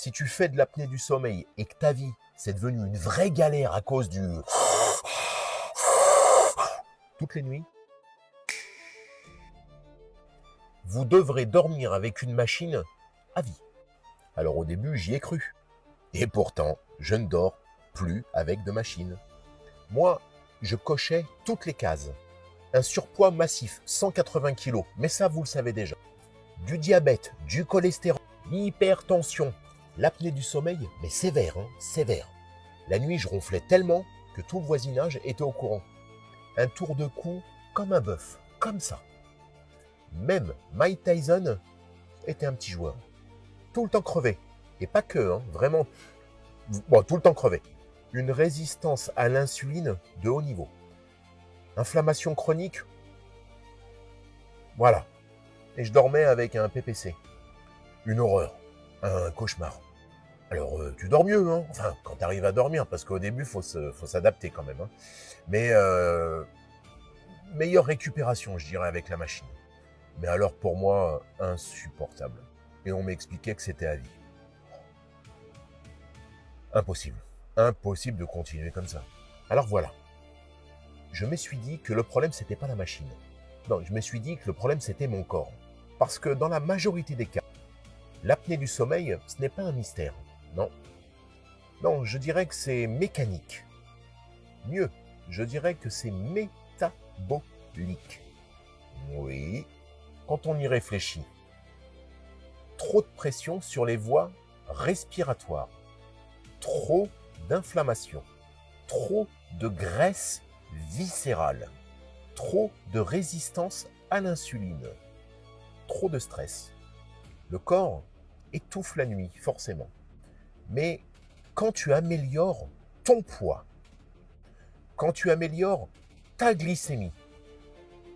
Si tu fais de l'apnée du sommeil et que ta vie, c'est devenu une vraie galère à cause du... toutes les nuits, vous devrez dormir avec une machine à vie. Alors au début, j'y ai cru. Et pourtant, je ne dors plus avec de machine. Moi, je cochais toutes les cases. Un surpoids massif, 180 kg, mais ça vous le savez déjà. Du diabète, du cholestérol, l'hypertension, l'apnée du sommeil, mais sévère, sévère. La nuit, je ronflais tellement que tout le voisinage était au courant. Un tour de cou comme un bœuf, comme ça. Même Mike Tyson était un petit joueur. Tout le temps crevé. Et pas que, vraiment. Bon, tout le temps crevé. Une résistance à l'insuline de haut niveau. Inflammation chronique. Voilà. Et je dormais avec un PPC. Une horreur. Un cauchemar. Alors, tu dors mieux, enfin, quand tu arrives à dormir, parce qu'au début, faut s'adapter quand même. Mais meilleure récupération, je dirais, avec la machine. Mais alors, pour moi, insupportable. Et on m'expliquait que c'était à vie. Impossible. Impossible de continuer comme ça. Alors voilà. Je me suis dit que le problème, c'était pas la machine. Non, je me suis dit que le problème, c'était mon corps. Parce que dans la majorité des cas, l'apnée du sommeil, ce n'est pas un mystère. Non. Non, je dirais que c'est mécanique. Mieux, je dirais que c'est métabolique. Oui, quand on y réfléchit. Trop de pression sur les voies respiratoires. Trop d'inflammation. Trop de graisse viscérale. Trop de résistance à l'insuline. Trop de stress. Le corps étouffe la nuit, forcément. Mais quand tu améliores ton poids, quand tu améliores ta glycémie,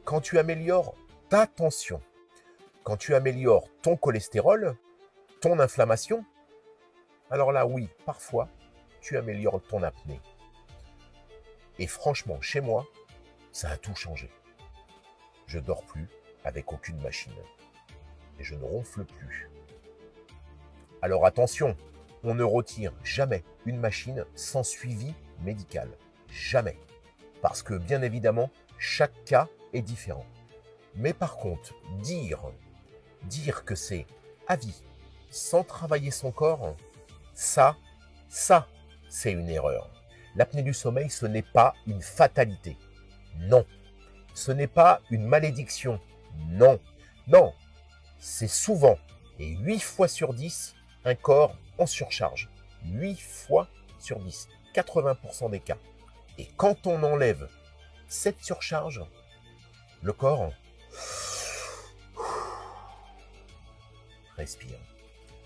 quand tu améliores ta tension, quand tu améliores ton cholestérol, ton inflammation, alors là, oui, parfois, tu améliores ton apnée. Et franchement, chez moi, ça a tout changé. Je dors plus avec aucune machine. Et je ne ronfle plus. Alors attention, on ne retire jamais une machine sans suivi médical. Jamais. Parce que bien évidemment, chaque cas est différent. Mais par contre, dire que c'est à vie, sans travailler son corps, ça, c'est une erreur. L'apnée du sommeil, ce n'est pas une fatalité. Non. Ce n'est pas une malédiction. Non. Non. C'est souvent, et 8 fois sur 10, un corps en surcharge. 8 fois sur 10. 80% des cas. Et quand on enlève cette surcharge, le corps respire.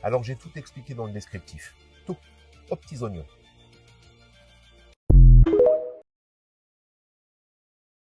Alors j'ai tout expliqué dans le descriptif. Tout. Aux petits oignons.